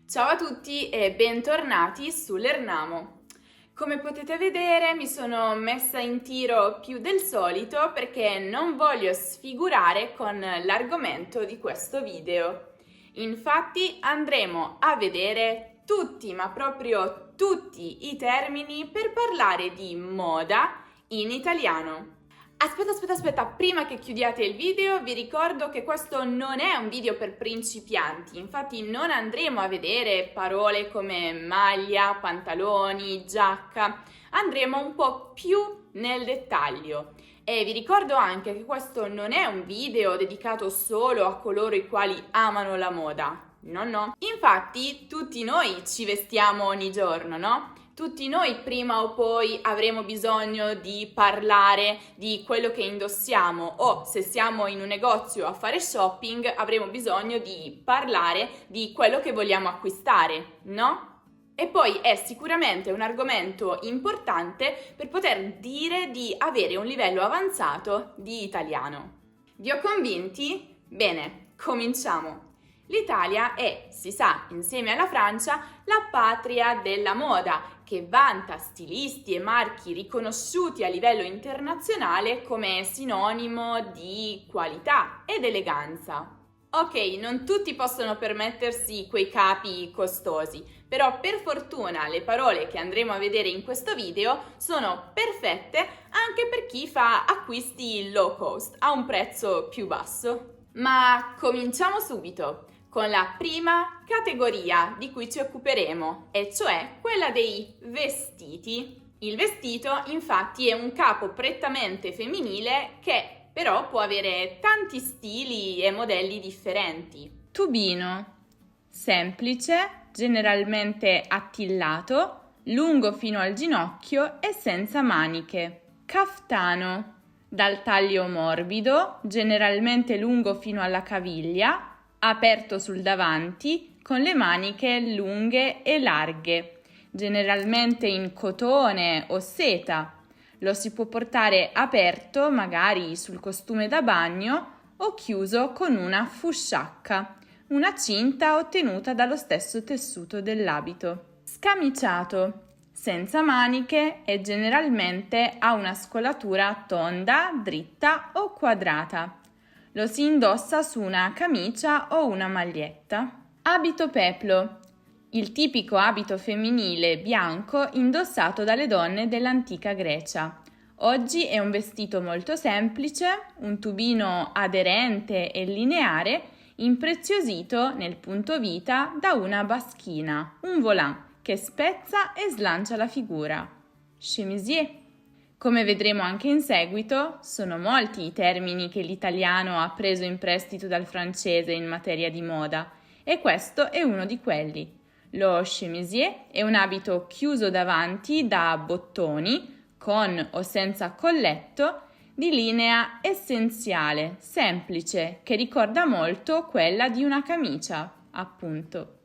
Ciao a tutti e bentornati su Lernamo. Come potete vedere mi sono messa in tiro più del solito perché non voglio sfigurare con l'argomento di questo video. Infatti andremo a vedere tutti, ma proprio tutti i termini per parlare di moda in italiano. Aspetta, prima che chiudiate il video vi ricordo che questo non è un video per principianti, infatti non andremo a vedere parole come maglia, pantaloni, giacca, andremo un po' più nel dettaglio. E vi ricordo anche che questo non è un video dedicato solo a coloro i quali amano la moda, no. Infatti tutti noi ci vestiamo ogni giorno, no? Tutti noi prima o poi avremo bisogno di parlare di quello che indossiamo o se siamo in un negozio a fare shopping avremo bisogno di parlare di quello che vogliamo acquistare, no? E poi è sicuramente un argomento importante per poter dire di avere un livello avanzato di italiano. Vi ho convinti? Bene, cominciamo! L'Italia è, si sa, insieme alla Francia, la patria della moda, che vanta stilisti e marchi riconosciuti a livello internazionale come sinonimo di qualità ed eleganza. Ok, non tutti possono permettersi quei capi costosi, però per fortuna le parole che andremo a vedere in questo video sono perfette anche per chi fa acquisti low cost a un prezzo più basso. Ma cominciamo subito con la prima categoria di cui ci occuperemo, e cioè quella dei vestiti. Il vestito, infatti, è un capo prettamente femminile che però può avere tanti stili e modelli differenti. Tubino, semplice, generalmente attillato, lungo fino al ginocchio e senza maniche. Caftano, dal taglio morbido, generalmente lungo fino alla caviglia, aperto sul davanti, con le maniche lunghe e larghe, generalmente in cotone o seta. Lo si può portare aperto, magari sul costume da bagno, o chiuso con una fusciacca, una cinta ottenuta dallo stesso tessuto dell'abito. Scamiciato, senza maniche e generalmente ha una scolatura tonda, dritta o quadrata. Lo si indossa su una camicia o una maglietta. Abito peplo, il tipico abito femminile bianco indossato dalle donne dell'antica Grecia. Oggi è un vestito molto semplice, un tubino aderente e lineare, impreziosito nel punto vita da una baschina, un volant che spezza e slancia la figura. Chemisier. Come vedremo anche in seguito, sono molti i termini che l'italiano ha preso in prestito dal francese in materia di moda, e questo è uno di quelli. Lo chemisier è un abito chiuso davanti da bottoni, con o senza colletto, di linea essenziale, semplice, che ricorda molto quella di una camicia, appunto.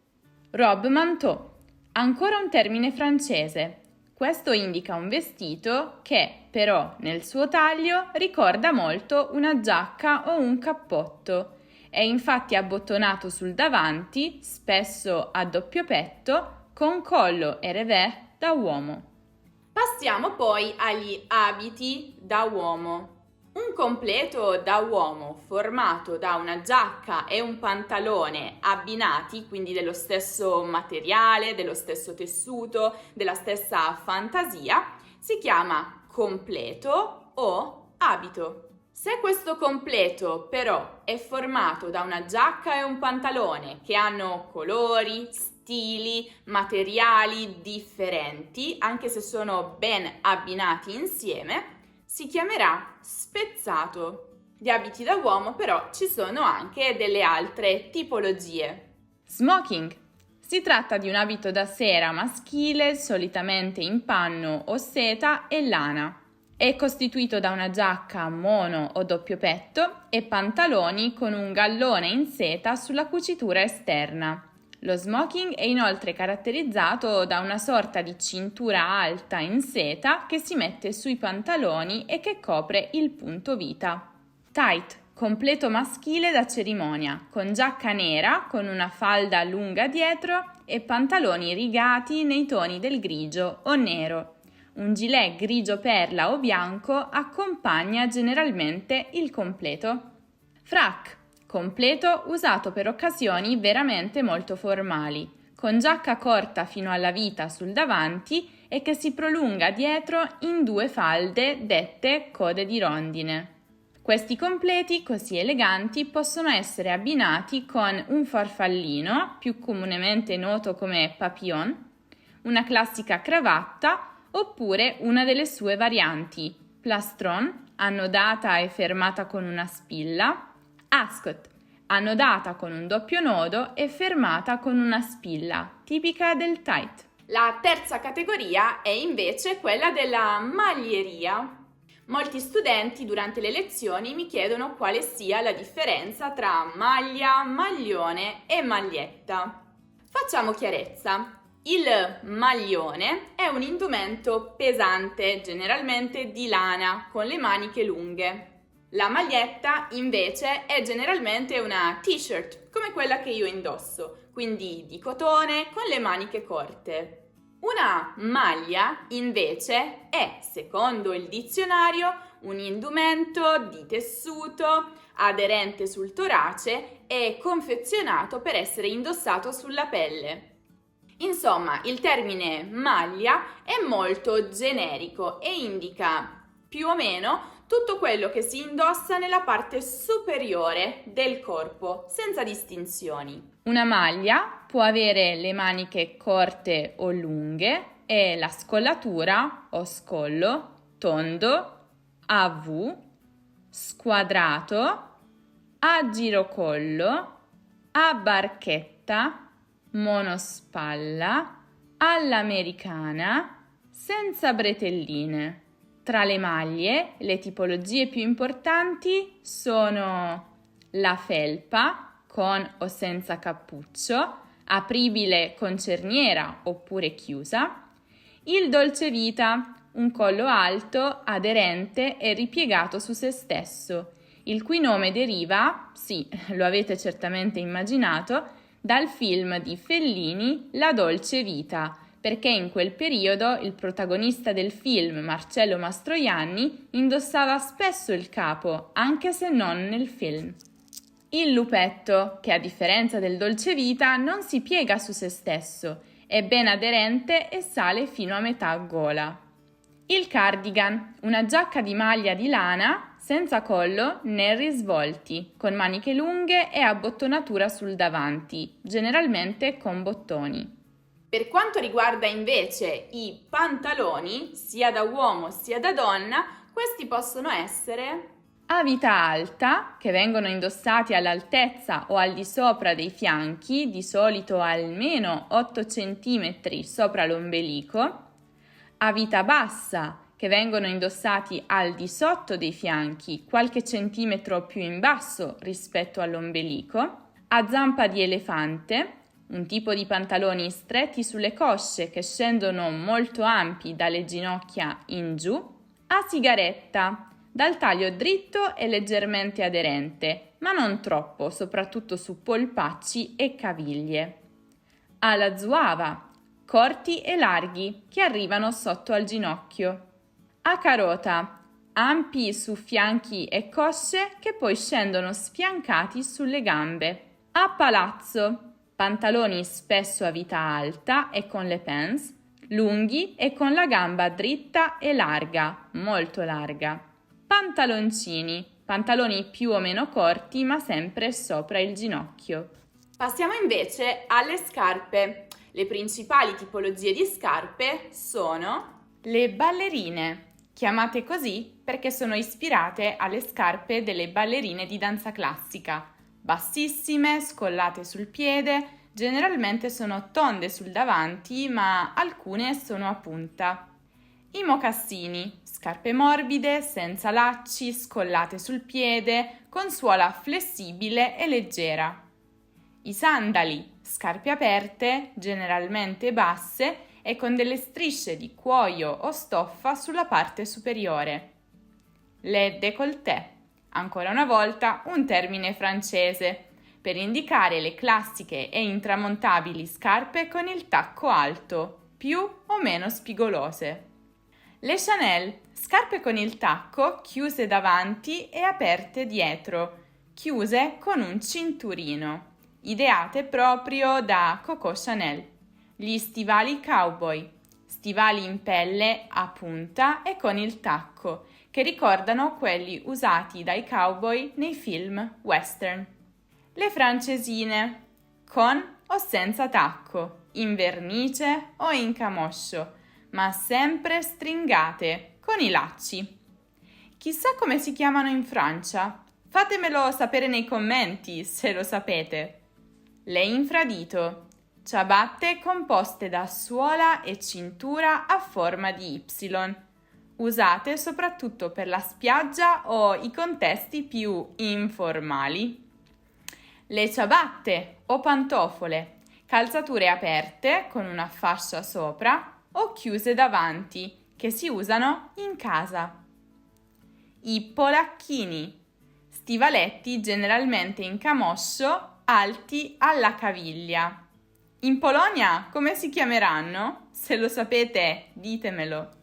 Robe manteau, ancora un termine francese. Questo indica un vestito che, però, nel suo taglio ricorda molto una giacca o un cappotto. È infatti abbottonato sul davanti, spesso a doppio petto, con collo e revers da uomo. Passiamo poi agli abiti da uomo. Un completo da uomo formato da una giacca e un pantalone abbinati, quindi dello stesso materiale, dello stesso tessuto, della stessa fantasia, si chiama completo o abito. Se questo completo però è formato da una giacca e un pantalone che hanno colori, stili, materiali differenti, anche se sono ben abbinati insieme, si chiamerà spezzato. Di abiti da uomo però ci sono anche delle altre tipologie. Smoking. Si tratta di un abito da sera maschile, solitamente in panno o seta e lana. È costituito da una giacca mono o doppio petto e pantaloni con un gallone in seta sulla cucitura esterna. Lo smoking è inoltre caratterizzato da una sorta di cintura alta in seta che si mette sui pantaloni e che copre il punto vita. Tight, completo maschile da cerimonia, con giacca nera con una falda lunga dietro e pantaloni rigati nei toni del grigio o nero. Un gilet grigio perla o bianco accompagna generalmente il completo. Frac, completo usato per occasioni veramente molto formali, con giacca corta fino alla vita sul davanti e che si prolunga dietro in 2 falde dette code di rondine. Questi completi così eleganti possono essere abbinati con un farfallino, più comunemente noto come papillon, una classica cravatta oppure una delle sue varianti, plastron, annodata e fermata con una spilla, ascot, annodata con un doppio nodo e fermata con una spilla, tipica del tight. La terza categoria è invece quella della maglieria. Molti studenti durante le lezioni mi chiedono quale sia la differenza tra maglia, maglione e maglietta. Facciamo chiarezza. Il maglione è un indumento pesante, generalmente di lana, con le maniche lunghe. La maglietta invece è generalmente una t-shirt, come quella che io indosso, quindi di cotone con le maniche corte. Una maglia invece è, secondo il dizionario, un indumento di tessuto aderente sul torace e confezionato per essere indossato sulla pelle. Insomma, il termine maglia è molto generico e indica più o meno tutto quello che si indossa nella parte superiore del corpo, senza distinzioni. Una maglia può avere le maniche corte o lunghe e la scollatura o scollo tondo, a V, squadrato, a girocollo, a barchetta, monospalla, all'americana, senza bretelline. Tra le maglie, le tipologie più importanti sono la felpa, con o senza cappuccio, apribile con cerniera oppure chiusa, il dolcevita, un collo alto, aderente e ripiegato su se stesso, il cui nome deriva, sì, lo avete certamente immaginato, dal film di Fellini La dolce vita, perché in quel periodo il protagonista del film, Marcello Mastroianni, indossava spesso il capo, anche se non nel film. Il lupetto, che a differenza del dolcevita non si piega su se stesso, è ben aderente e sale fino a metà gola. Il cardigan, una giacca di maglia di lana senza collo né risvolti, con maniche lunghe e abbottonatura sul davanti, generalmente con bottoni. Per quanto riguarda invece i pantaloni, sia da uomo sia da donna, questi possono essere a vita alta, che vengono indossati all'altezza o al di sopra dei fianchi, di solito almeno 8 cm sopra l'ombelico, a vita bassa, che vengono indossati al di sotto dei fianchi, qualche centimetro più in basso rispetto all'ombelico, a zampa di elefante, un tipo di pantaloni stretti sulle cosce che scendono molto ampi dalle ginocchia in giù, a sigaretta, dal taglio dritto e leggermente aderente, ma non troppo, soprattutto su polpacci e caviglie. Alla zuava, corti e larghi, che arrivano sotto al ginocchio. A carota, ampi su fianchi e cosce che poi scendono sfiancati sulle gambe. A palazzo, pantaloni spesso a vita alta e con le pants, lunghi e con la gamba dritta e larga, molto larga. Pantaloncini, pantaloni più o meno corti ma sempre sopra il ginocchio. Passiamo invece alle scarpe. Le principali tipologie di scarpe sono le ballerine, chiamate così perché sono ispirate alle scarpe delle ballerine di danza classica, bassissime, scollate sul piede, generalmente sono tonde sul davanti ma alcune sono a punta. I mocassini, scarpe morbide, senza lacci, scollate sul piede, con suola flessibile e leggera. I sandali, scarpe aperte, generalmente basse e con delle strisce di cuoio o stoffa sulla parte superiore. Le décolleté, Ancora una volta un termine francese per indicare le classiche e intramontabili scarpe con il tacco alto, più o meno spigolose. Le Chanel, scarpe con il tacco chiuse davanti e aperte dietro, chiuse con un cinturino, ideate proprio da Coco Chanel. Gli stivali cowboy, stivali in pelle a punta e con il tacco, che ricordano quelli usati dai cowboy nei film western. Le francesine, con o senza tacco, in vernice o in camoscio, ma sempre stringate, con i lacci. Chissà come si chiamano in Francia? Fatemelo sapere nei commenti se lo sapete. Le infradito, ciabatte composte da suola e cintura a forma di Y, usate soprattutto per la spiaggia o i contesti più informali. Le ciabatte o pantofole, calzature aperte con una fascia sopra o chiuse davanti, che si usano in casa. I polacchini, stivaletti generalmente in camoscio alti alla caviglia. In Polonia come si chiameranno? Se lo sapete, ditemelo.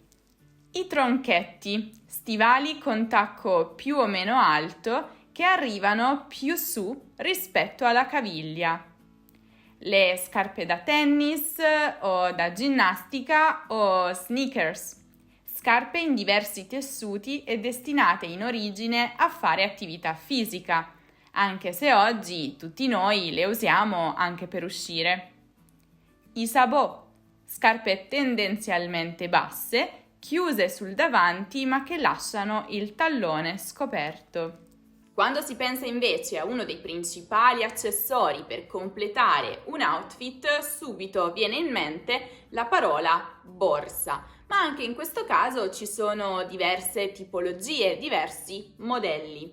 I tronchetti, stivali con tacco più o meno alto che arrivano più su rispetto alla caviglia. Le scarpe da tennis o da ginnastica o sneakers, scarpe in diversi tessuti e destinate in origine a fare attività fisica, anche se oggi tutti noi le usiamo anche per uscire. I sabot, scarpe tendenzialmente basse, chiuse sul davanti ma che lasciano il tallone scoperto. Quando si pensa invece a uno dei principali accessori per completare un outfit, subito viene in mente la parola borsa, ma anche in questo caso ci sono diverse tipologie, diversi modelli.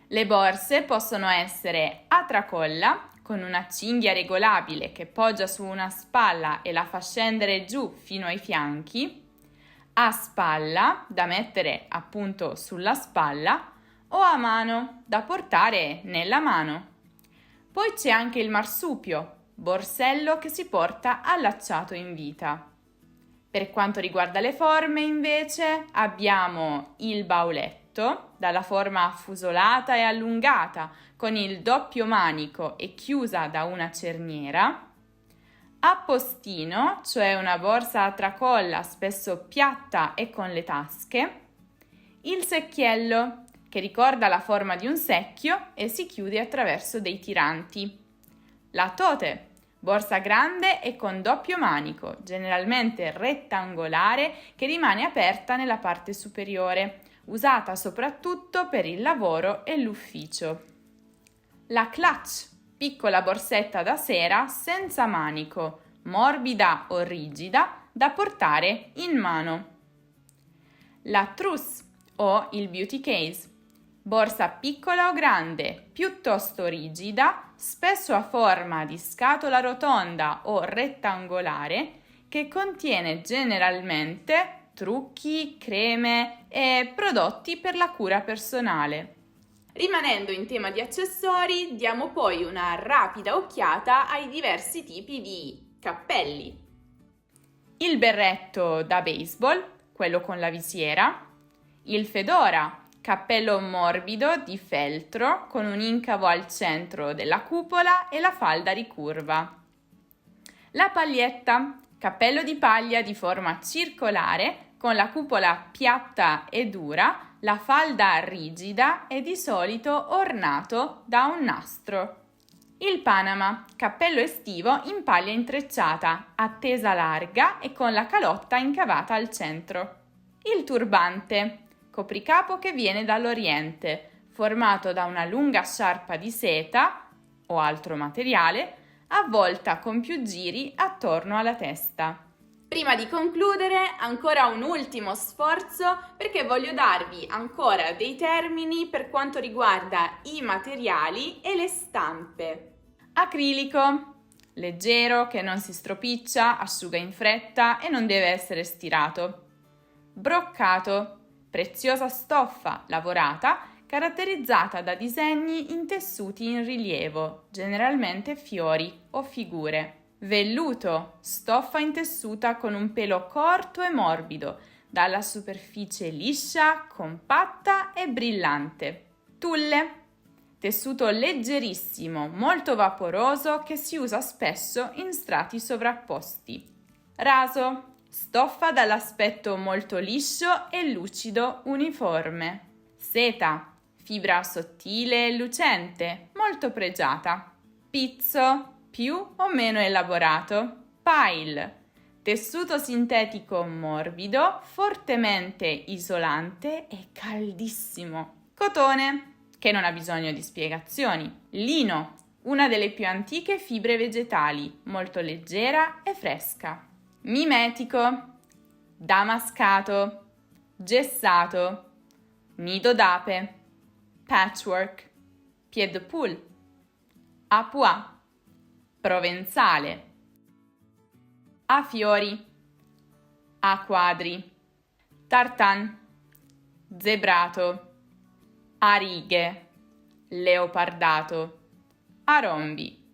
Le borse possono essere a tracolla, con una cinghia regolabile che poggia su una spalla e la fa scendere giù fino ai fianchi, a spalla, da mettere appunto sulla spalla, o a mano, da portare nella mano. Poi c'è anche il marsupio, borsello che si porta allacciato in vita. Per quanto riguarda le forme, invece, abbiamo il bauletto, dalla forma affusolata e allungata, con il doppio manico e chiusa da una cerniera, a postino, cioè una borsa a tracolla spesso piatta e con le tasche, il secchiello, che ricorda la forma di un secchio e si chiude attraverso dei tiranti. La tote, borsa grande e con doppio manico, generalmente rettangolare, che rimane aperta nella parte superiore, usata soprattutto per il lavoro e l'ufficio. La clutch, piccola borsetta da sera senza manico, morbida o rigida, da portare in mano. La trousse o il beauty case, borsa piccola o grande, piuttosto rigida, spesso a forma di scatola rotonda o rettangolare, che contiene generalmente trucchi, creme e prodotti per la cura personale. Rimanendo in tema di accessori, diamo poi una rapida occhiata ai diversi tipi di cappelli. Il berretto da baseball, quello con la visiera, il fedora, cappello morbido di feltro con un incavo al centro della cupola e la falda ricurva. La paglietta, cappello di paglia di forma circolare con la cupola piatta e dura, la falda rigida e di solito ornato da un nastro. Il panama, cappello estivo in paglia intrecciata, a tesa larga e con la calotta incavata al centro. Il turbante, copricapo che viene dall'Oriente, formato da una lunga sciarpa di seta o altro materiale, avvolta con più giri attorno alla testa. Prima di concludere, ancora un ultimo sforzo perché voglio darvi ancora dei termini per quanto riguarda i materiali e le stampe. Acrilico, leggero, che non si stropiccia, asciuga in fretta e non deve essere stirato. Broccato, preziosa stoffa lavorata caratterizzata da disegni in tessuti in rilievo, generalmente fiori o figure. Velluto, stoffa intessuta con un pelo corto e morbido, dalla superficie liscia, compatta e brillante. Tulle, tessuto leggerissimo, molto vaporoso che si usa spesso in strati sovrapposti. Raso, stoffa dall'aspetto molto liscio e lucido uniforme. Seta, fibra sottile e lucente, molto pregiata. Pizzo, più o meno elaborato. Pile, tessuto sintetico morbido, fortemente isolante e caldissimo. Cotone, che non ha bisogno di spiegazioni. Lino, una delle più antiche fibre vegetali, molto leggera e fresca. Mimetico, damascato, gessato, nido d'ape, patchwork, pied de poule, apua, provenzale, a fiori, a quadri, tartan, zebrato, a righe, leopardato, a rombi.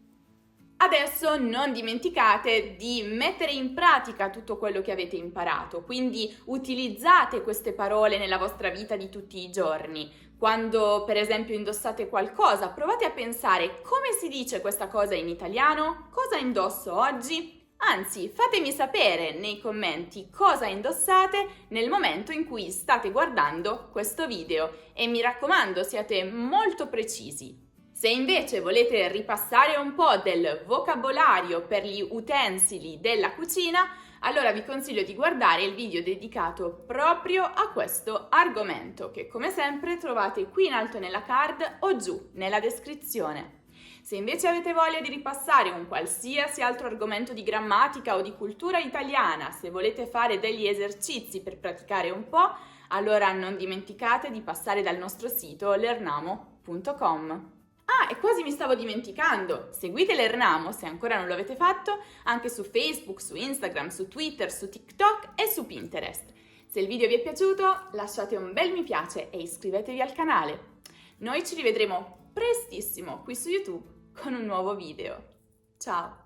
Adesso non dimenticate di mettere in pratica tutto quello che avete imparato, quindi utilizzate queste parole nella vostra vita di tutti i giorni. Quando per esempio indossate qualcosa, provate a pensare come si dice questa cosa in italiano, cosa indosso oggi? Anzi, fatemi sapere nei commenti cosa indossate nel momento in cui state guardando questo video e mi raccomando, siate molto precisi. Se invece volete ripassare un po' del vocabolario per gli utensili della cucina, allora vi consiglio di guardare il video dedicato proprio a questo argomento, che come sempre trovate qui in alto nella card o giù nella descrizione. Se invece avete voglia di ripassare un qualsiasi altro argomento di grammatica o di cultura italiana, se volete fare degli esercizi per praticare un po', allora non dimenticate di passare dal nostro sito learnamo.com. Ah, e quasi mi stavo dimenticando! Seguite Learnamo, se ancora non lo avete fatto, anche su Facebook, su Instagram, su Twitter, su TikTok e su Pinterest. Se il video vi è piaciuto, lasciate un bel mi piace e iscrivetevi al canale. Noi ci rivedremo prestissimo qui su YouTube con un nuovo video. Ciao!